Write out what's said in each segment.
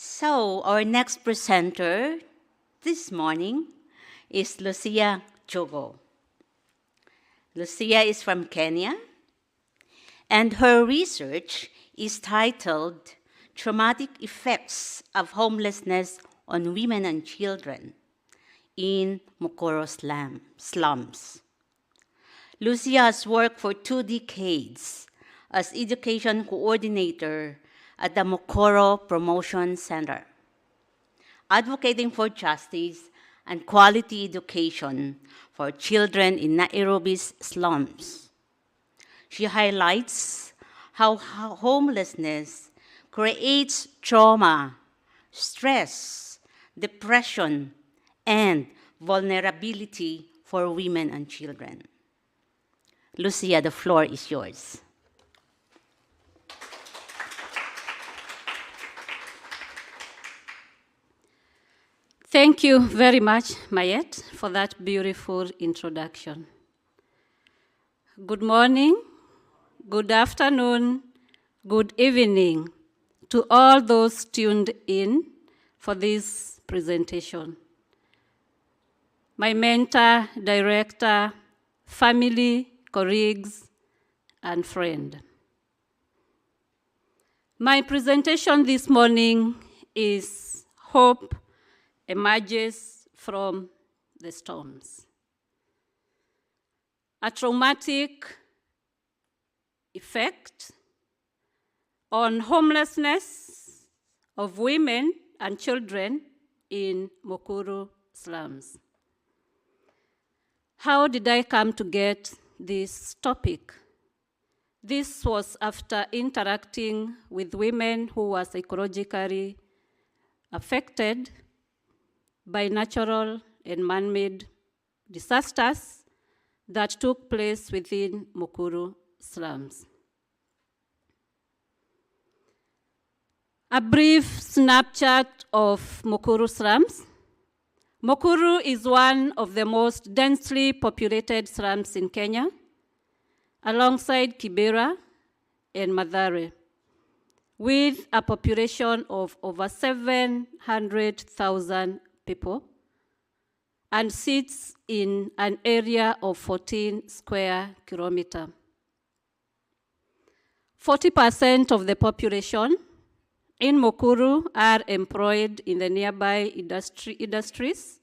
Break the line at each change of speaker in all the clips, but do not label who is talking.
So, our next presenter this morning is Luciah Njogu. Luciah is from Kenya, and her research is titled Traumatic Effects of Homelessness on Women and Children in Mukuru Slums. Luciah has worked for 2 decades as education coordinator at the Mukuru PromotionCentre, advocating for justice and quality education for children in Nairobi's slums. She highlights how homelessness creates trauma, stress, depression, and vulnerability for women and children. Luciah, the floor is yours.
Thank you very much, Mayet, for that beautiful introduction. Good morning, good afternoon, good evening to all those tuned in for this presentation. My mentor, director, family, colleagues, and friend. My presentation this morning is Hope Emerges from the Storms. A traumatic effect on homelessness of women and children in Mukuru Slums. How did I come to get this topic? This was after interacting with women who were psychologically affected by natural and man-made disasters that took place within Mukuru Slums. A brief snapshot of Mukuru Slums. Mukuru is one of the most densely populated slums in Kenya, alongside Kibera and Mathare, with a population of over 700,000 people, and sits in an area of 14 square kilometers. 40% of the population in Mukuru are employed in the nearby industries.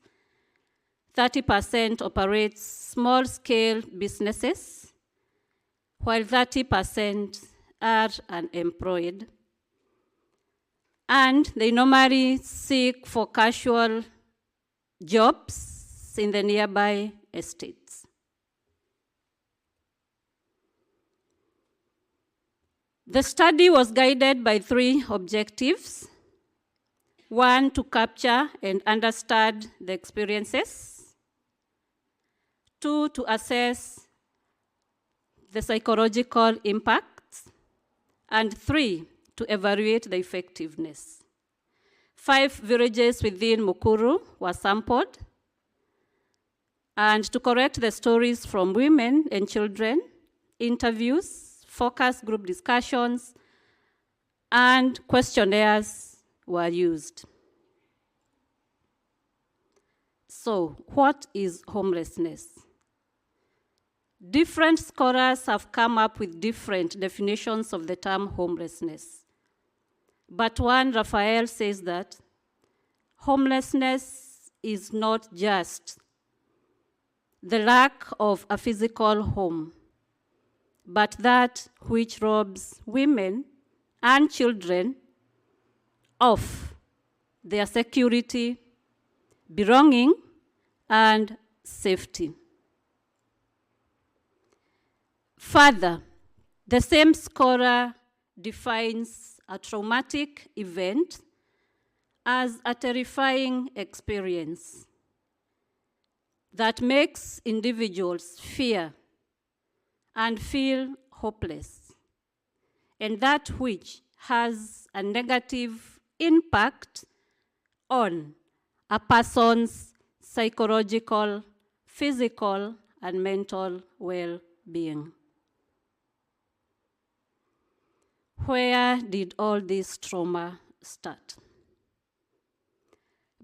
30% operates small-scale businesses, while 30% are unemployed. And they normally seek for casual jobs in the nearby estates. The study was guided by 3 objectives. 1, to capture and understand the experiences. 2, to assess the psychological impacts. And 3, to evaluate the effectiveness. 5 villages within Mukuru were sampled, and to collect the stories from women and children, interviews, focus group discussions, and questionnaires were used. So, what is homelessness? Different scholars have come up with different definitions of the term homelessness. But one, Raphael, says that homelessness is not just the lack of a physical home, but that which robs women and children of their security, belonging, and safety. Further, the same scholar defines a traumatic event as a terrifying experience that makes individuals fear and feel hopeless, and that which has a negative impact on a person's psychological, physical, and mental well-being. Where did all this trauma start?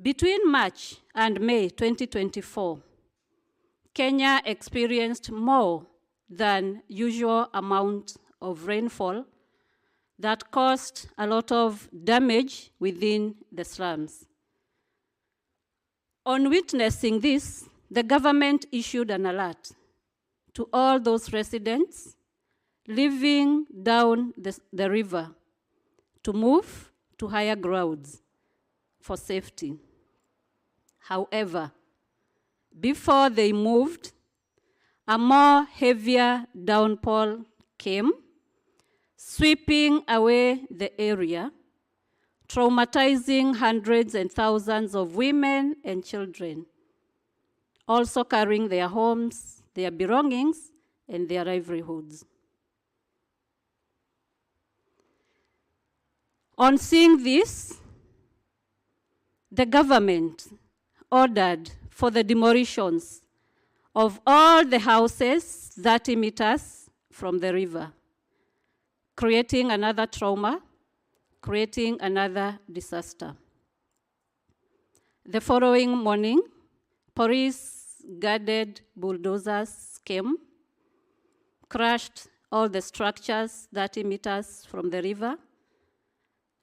Between March and May 2024, Kenya experienced more than usual amount of rainfall that caused a lot of damage within the slums. On witnessing this, the government issued an alert to all those residents living down the river to move to higher grounds for safety. However, before they moved, a more heavier downpour came, sweeping away the area, traumatizing hundreds and thousands of women and children, also carrying their homes, their belongings, and their livelihoods. On seeing this, the government ordered for the demolitions of all the houses 30 meters from the river, creating another trauma, creating another disaster. The following morning, police-guided bulldozers came, crushed all the structures 30 meters from the river,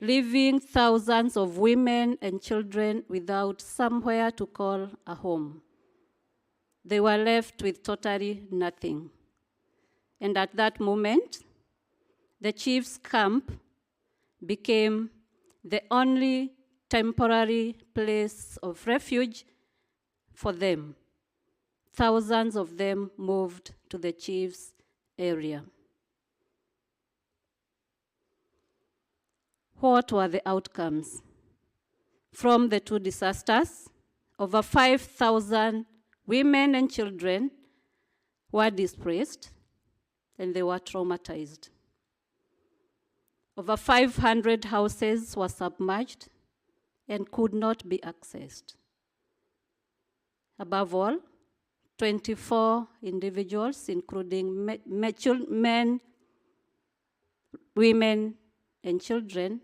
leaving thousands of women and children without somewhere to call a home. They were left with totally nothing. And at that moment, the chief's camp became the only temporary place of refuge for them. Thousands of them moved to the chief's area. What were the outcomes? From the two disasters, over 5,000 women and children were displaced and they were traumatized. Over 500 houses were submerged and could not be accessed. Above all, 24 individuals, including men, women, and children,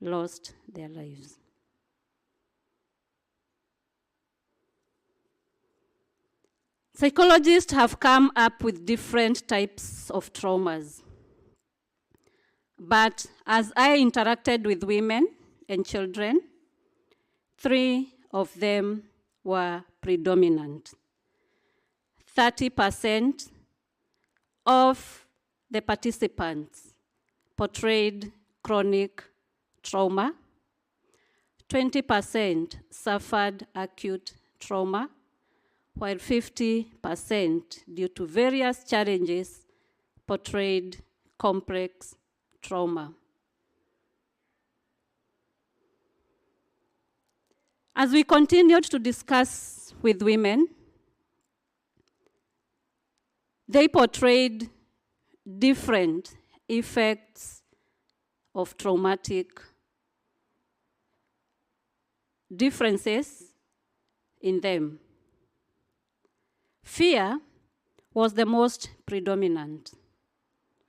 lost their lives. Psychologists have come up with different types of traumas. But as I interacted with women and children, 3 of them were predominant. 30% of the participants portrayed chronic trauma, 20% suffered acute trauma, while 50%, due to various challenges, portrayed complex trauma. As we continued to discuss with women, they portrayed different effects of traumatic differences in them. Fear was the most predominant.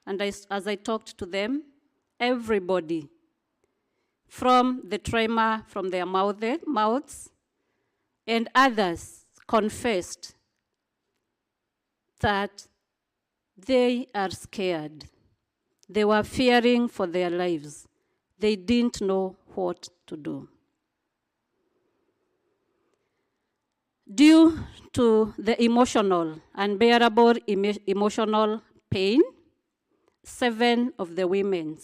And as I talked to them, everybody, from the tremor from their mouths, and others confessed that they are scared. They were fearing for their lives. They didn't know what to do. Due to the unbearable emotional pain, 7 of the women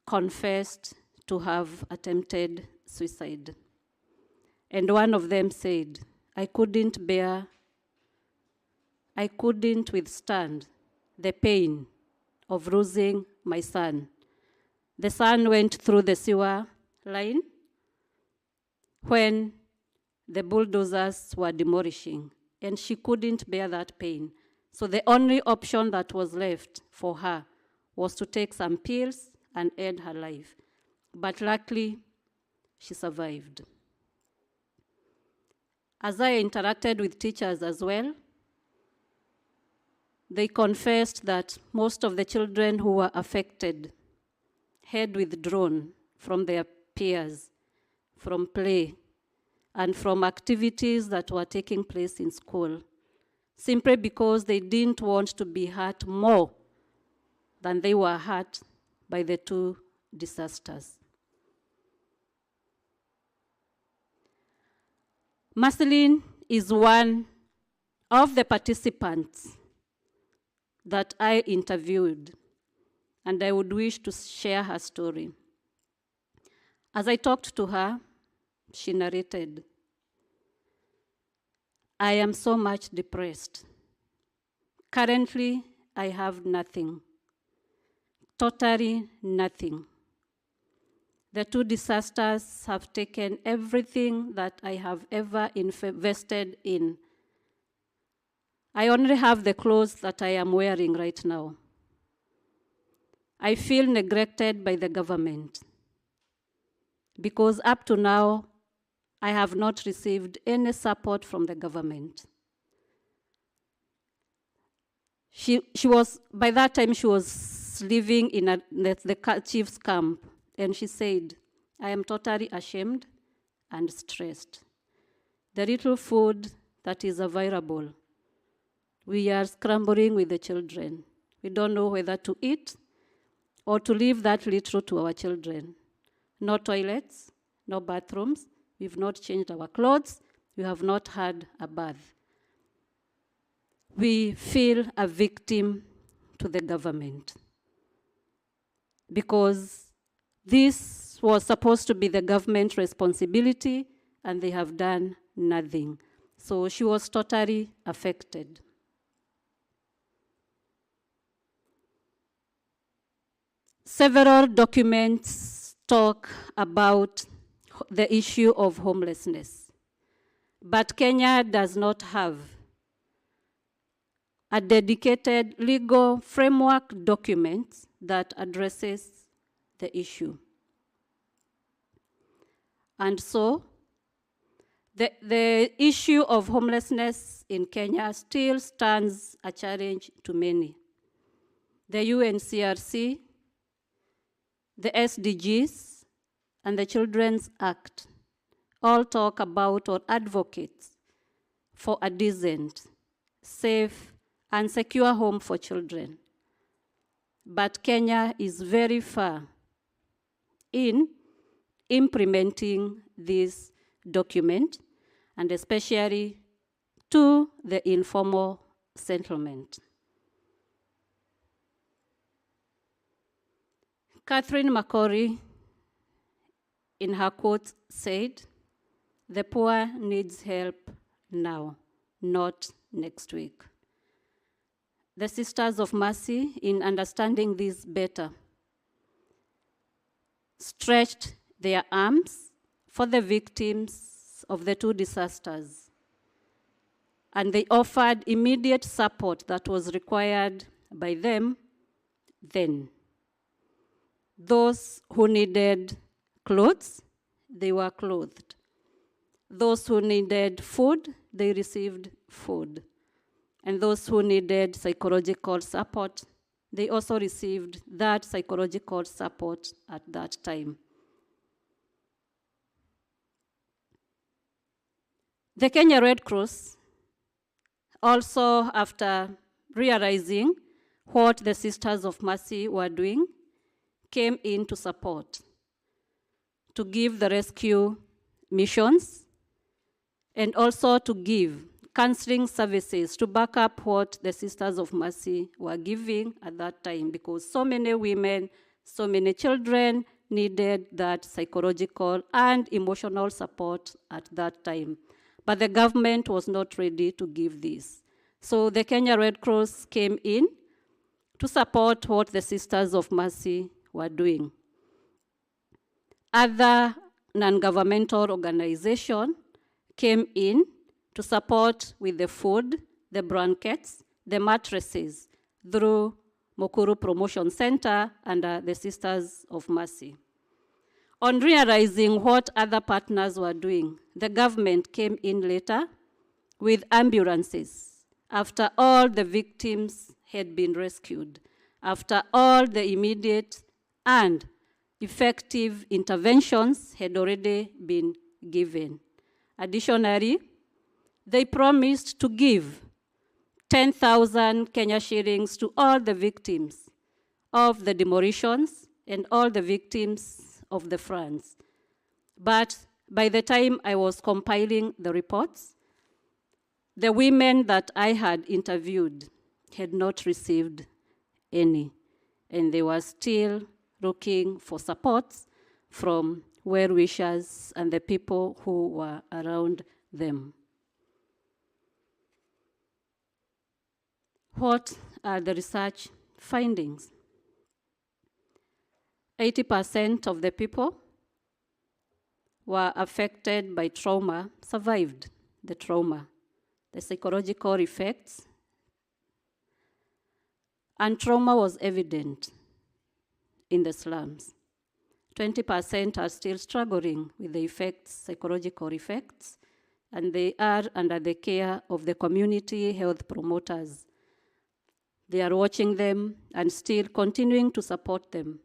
confessed to have attempted suicide. And one of them said, I couldn't withstand the pain of losing my son. The son went through the sewer line when the bulldozers were demolishing, and she couldn't bear that pain. So the only option that was left for her was to take some pills and end her life. But luckily, she survived. As I interacted with teachers as well, they confessed that most of the children who were affected had withdrawn from their peers from play and from activities that were taking place in school, simply because they didn't want to be hurt more than they were hurt by the two disasters. Marceline is one of the participants that I interviewed, and I would wish to share her story. As I talked to her, she narrated, "I am so much depressed. Currently, I have nothing, totally nothing. The two disasters have taken everything that I have ever invested in. I only have the clothes that I am wearing right now. I feel neglected by the government because up to now, I have not received any support from the government." By that time, she was living in the chief's camp, and she said, "I am totally ashamed and stressed. The little food that is available, we are scrambling with the children. We don't know whether to eat or to leave that little to our children. No toilets, no bathrooms. We've not changed our clothes. We have not had a bath. We feel a victim to the government because this was supposed to be the government responsibility and they have done nothing." So she was totally affected. Several documents talk about the issue of homelessness, but Kenya does not have a dedicated legal framework document that addresses the issue. And so, the issue of homelessness in Kenya still stands a challenge to many. The UNCRC, the SDGs, and the Children's Act all talk about or advocate for a decent, safe, and secure home for children. But Kenya is very far in implementing this document, and especially to the informal settlement. Catherine Makori, in her quote, said, "The poor needs help now, not next week." The Sisters of Mercy, in understanding this better, stretched their arms for the victims of the two disasters, and they offered immediate support that was required by them then. Those who needed clothes, they were clothed. Those who needed food, they received food. And those who needed psychological support, they also received that psychological support at that time. The Kenya Red Cross, also after realizing what the Sisters of Mercy were doing, came in to support, to give the rescue missions, and also to give counseling services to back up what the Sisters of Mercy were giving at that time, because so many women, so many children needed that psychological and emotional support at that time. But the government was not ready to give this. So the Kenya Red Cross came in to support what the Sisters of Mercy were doing. Other non-governmental organizations came in to support with the food, the blankets, the mattresses through Mukuru PromotionCentre and the Sisters of Mercy. On realizing what other partners were doing, the government came in later with ambulances after all the victims had been rescued, after all the immediate and effective interventions had already been given. Additionally, they promised to give 10,000 Kenya shillings to all the victims of the demolitions and all the victims of the floods. But by the time I was compiling the reports, the women that I had interviewed had not received any, and they were still looking for support from well-wishers and the people who were around them. What are the research findings? 80% of the people were affected by trauma, survived the trauma, the psychological effects, and trauma was evident in the slums. 20% are still struggling with the effects, psychological effects, and they are under the care of the community health promoters. They are watching them and still continuing to support them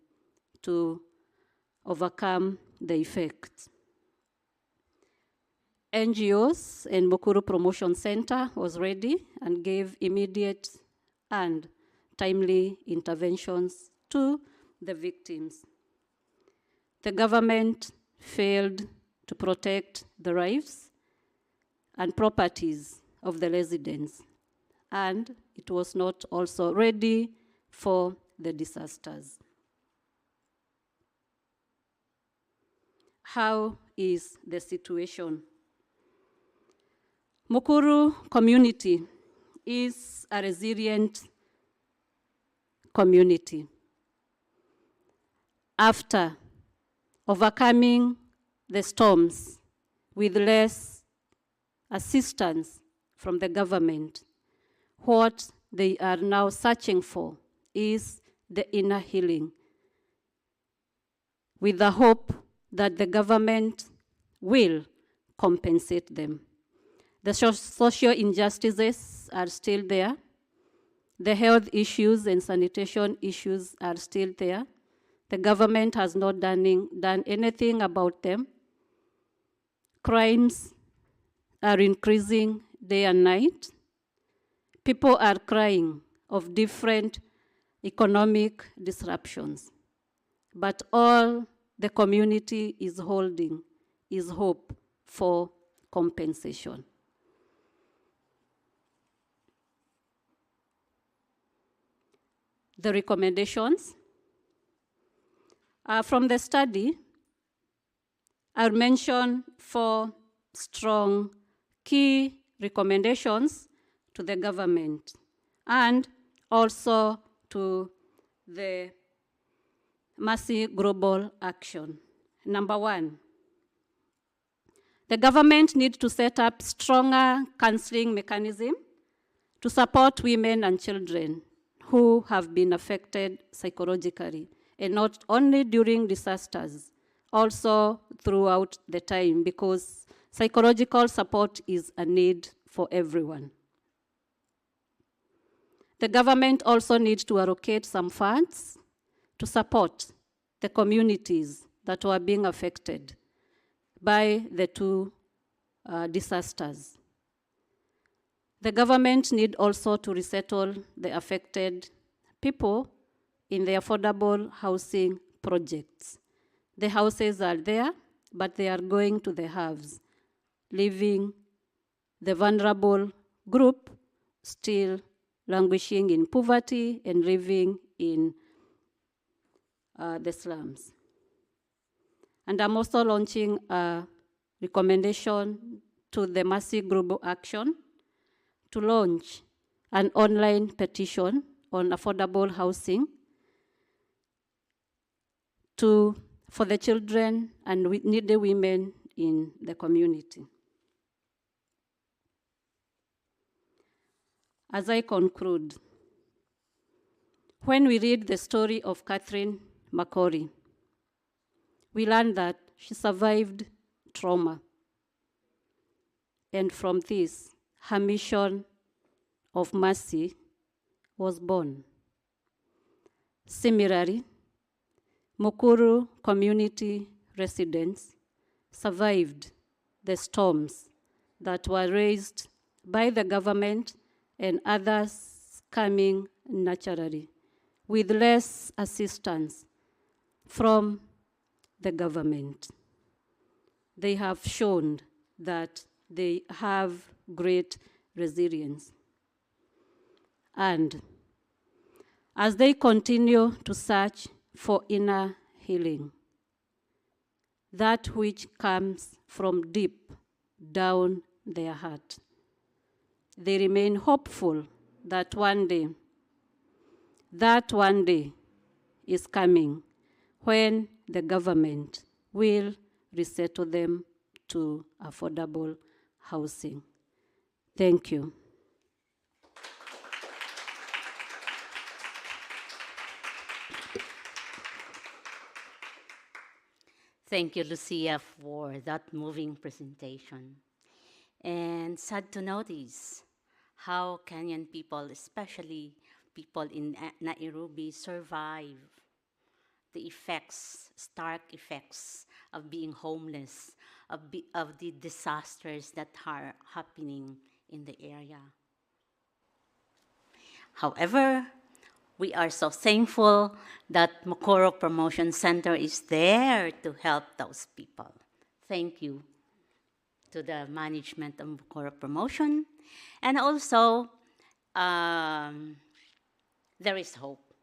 to overcome the effects. NGOs and Mukuru PromotionCentre was ready and gave immediate and timely interventions to the victims. The government failed to protect the lives and properties of the residents, and it was not also ready for the disasters. How is the situation? Mukuru community is a resilient community. After overcoming the storms with less assistance from the government, what they are now searching for is the inner healing, with the hope that the government will compensate them. The social injustices are still there. The health issues and sanitation issues are still there. The government has not done anything about them. Crimes are increasing day and night. People are crying of different economic disruptions. But all the community is holding is hope for compensation. The recommendations from the study, I'll mention 4 strong key recommendations to the government and also to the Mercy Global Action. Number 1, the government needs to set up stronger counseling mechanism to support women and children who have been affected psychologically, and not only during disasters, also throughout the time, because psychological support is a need for everyone. The government also needs to allocate some funds to support the communities that were being affected by the 2 disasters. The government needs also to resettle the affected people in the affordable housing projects. The houses are there, but they are going to the haves, leaving the vulnerable group still languishing in poverty and living in the slums. And I'm also launching a recommendation to the Mercy Global Action to launch an online petition on affordable housing for the children and needy women in the community. As I conclude, when we read the story of Catherine McCorry, we learn that she survived trauma. And from this, her mission of mercy was born. Similarly, Mukuru community residents survived the storms that were raised by the government and others coming naturally, with less assistance from the government. They have shown that they have great resilience. And as they continue to search for inner healing, that which comes from deep down their heart, they remain hopeful that one day is coming when the government will resettle them to affordable housing. Thank you.
Thank you, Luciah, for that moving presentation. And sad to notice how Kenyan people, especially people in Nairobi, survive the stark effects of being homeless, of the disasters that are happening in the area. However, we are so thankful that Mukuru PromotionCentre is there to help those people. Thank you to the management of Mukuru Promotion. And also, there is hope.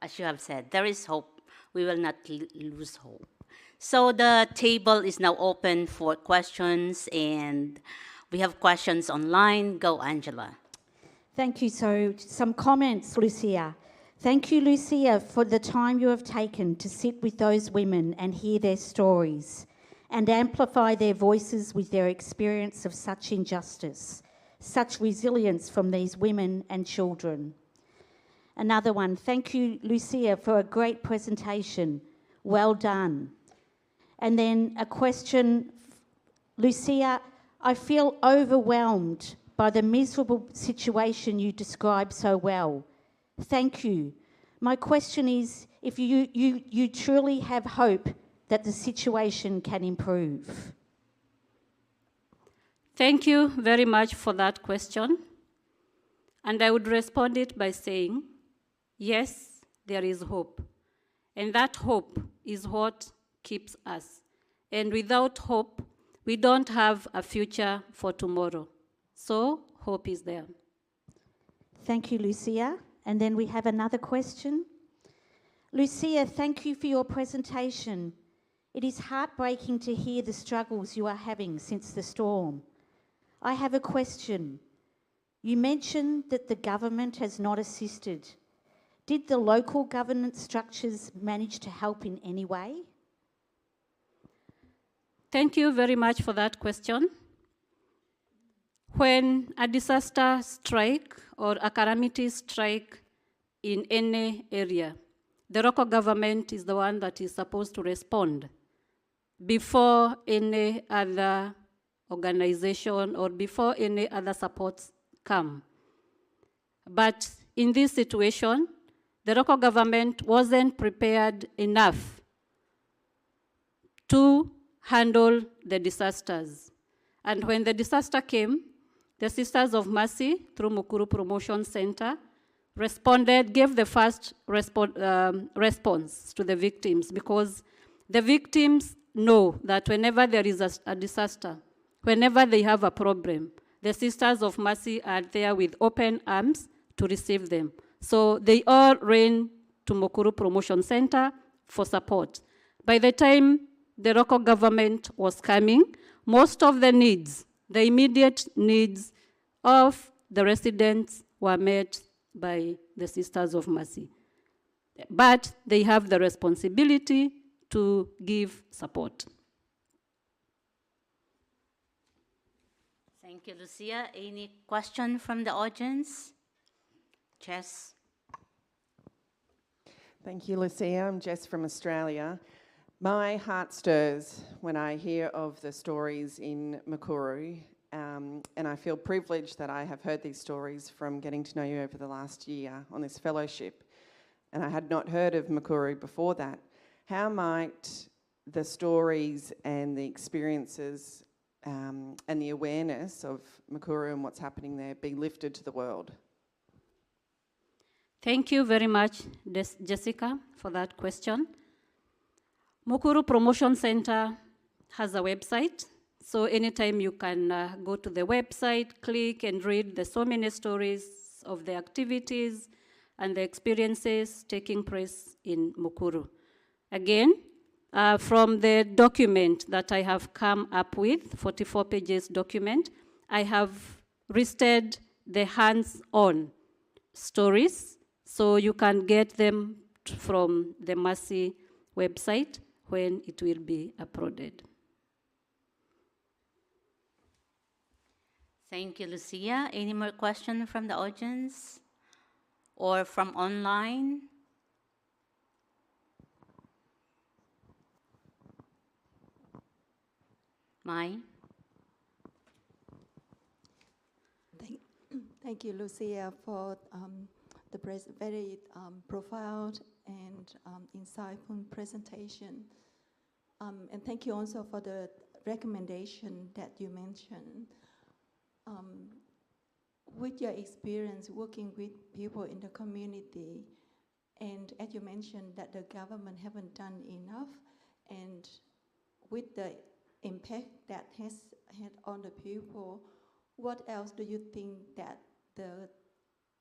As you have said, there is hope. We will not lose hope. So the table is now open for questions, and we have questions online. Go, Angela.
Thank you. So some comments, Luciah. Thank you, Luciah, for the time you have taken to sit with those women and hear their stories and amplify their voices with their experience of such injustice, such resilience from these women and children. Another one, thank you, Luciah, for a great presentation. Well done. And then a question, Luciah, I feel overwhelmed by the miserable situation you describe so well. Thank you. My question is, if you truly have hope that the situation can improve.
Thank you very much for that question. And I would respond it by saying, yes, there is hope. And that hope is what keeps us. And without hope, we don't have a future for tomorrow. So hope is there.
Thank you, Luciah. And then we have another question. Luciah, thank you for your presentation. It is heartbreaking to hear the struggles you are having since the storm. I have a question. You mentioned that the government has not assisted. Did the local governance structures manage to help in any way?
Thank you very much for that question. When a disaster strike or a calamity strike in any area, the local government is the one that is supposed to respond before any other organization or before any other supports come. But in this situation, the local government wasn't prepared enough to handle the disasters. And when the disaster came, the Sisters of Mercy, through Mukuru PromotionCentre, gave the first response to the victims, because the victims know that whenever there is a disaster, whenever they have a problem, the Sisters of Mercy are there with open arms to receive them. So they all ran to Mukuru PromotionCentre for support. By the time the local government was coming, most of the needs, the immediate needs of the residents were met by the Sisters of Mercy. But they have the responsibility to give support.
Thank you, Luciah. Any question from the audience? Jess?
Thank you, Luciah. I'm Jess from Australia. My heart stirs when I hear of the stories in Mukuru, and I feel privileged that I have heard these stories from getting to know you over the last year on this fellowship. And I had not heard of Mukuru before that. how might the stories and the experiences and the awareness of Mukuru and what's happening there be lifted to the world?
Thank you very much, Jessica, for that question. Mukuru PromotionCentre has a website, so anytime you can go to the website, click and read the so many stories of the activities and the experiences taking place in Mukuru. Again, from the document that I have come up with, 44 pages document, I have listed the hands-on stories, so you can get them from the Mercy website when it will be uploaded.
Thank you, Luciah. Any more questions from the audience or from online? Mai?
Thank you, Luciah, for the very profound and insightful presentation. And thank you also for the recommendation that you mentioned. With your experience working with people in the community, and as you mentioned that the government haven't done enough, and with the impact that has had on the people, what else do you think that the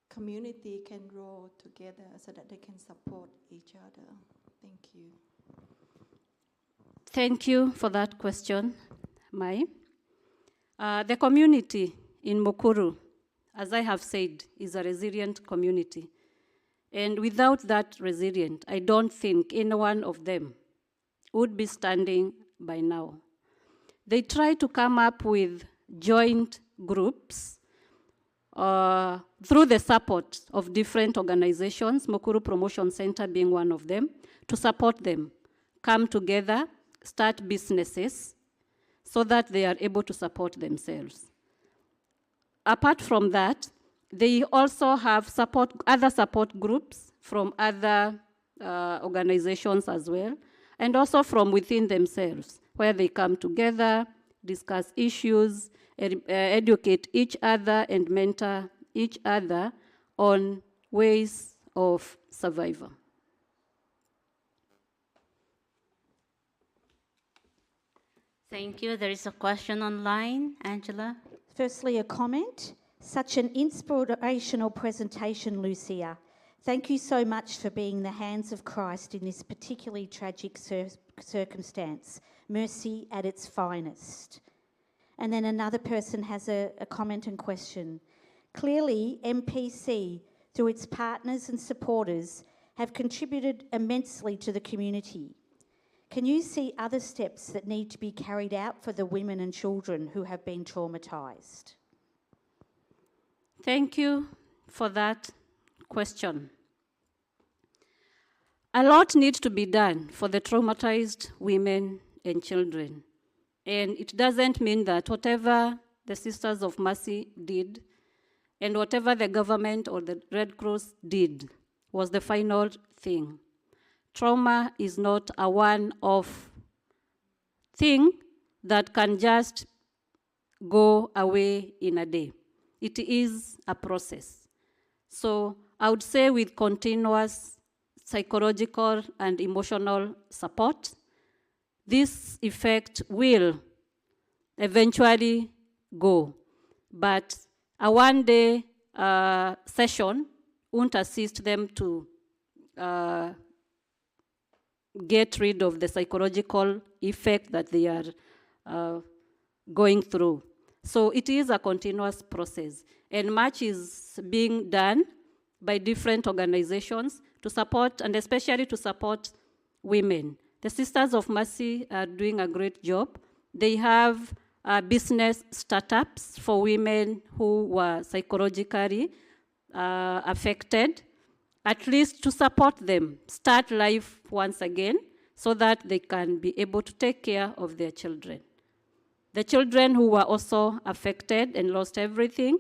community can roll together so that they can support each other? Thank you.
Thank you for that question, Mai. The community in Mukuru, as I have said, is a resilient community. And without that resilience, I don't think any one of them would be standing by now. They try to come up with joint groups through the support of different organizations, Mukuru PromotionCentre being one of them, to support them, come together, start businesses, so that they are able to support themselves. Apart from that, they also have other support groups from other organizations as well, and also from within themselves, where they come together, discuss issues, educate each other, and mentor each other on ways of survival.
Thank you. There is a question online. Angela?
Firstly, a comment. Such an inspirational presentation, Luciah. Thank you so much for being the hands of Christ in this particularly tragic circumstance. Mercy at its finest. And then another person has a comment and question. Clearly, MPC, through its partners and supporters, have contributed immensely to the community. Can you see other steps that need to be carried out for the women and children who have been traumatised?
Thank you for that question. A lot needs to be done for the traumatized women and children. And it doesn't mean that whatever the Sisters of Mercy did and whatever the government or the Red Cross did was the final thing. Trauma is not a one-off thing that can just go away in a day. It is a process. So I would say with continuous psychological and emotional support, this effect will eventually go. But a one-day session won't assist them to get rid of the psychological effect that they are going through. So it is a continuous process, and much is being done by different organizations to support, and especially to support women. The Sisters of Mercy are doing a great job. They have business startups for women who were psychologically affected, at least to support them, start life once again, so that they can be able to take care of their children. The children who were also affected and lost everything,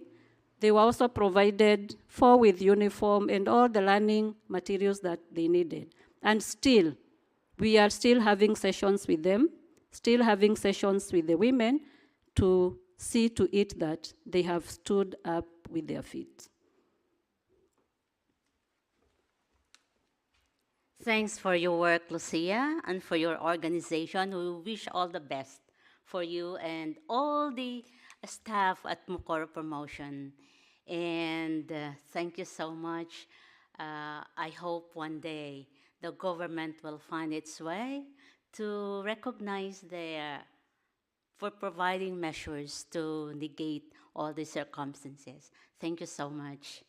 they were also provided for with uniform and all the learning materials that they needed. And still, we are still having sessions with them, still having sessions with the women to see to it that they have stood up with their feet.
Thanks for your work, Luciah, and for your organization. We wish all the best for you and all the staff at Mukuru Promotion. And thank you so much. I hope one day the government will find its way to recognize for providing measures to negate all the circumstances. Thank you so much.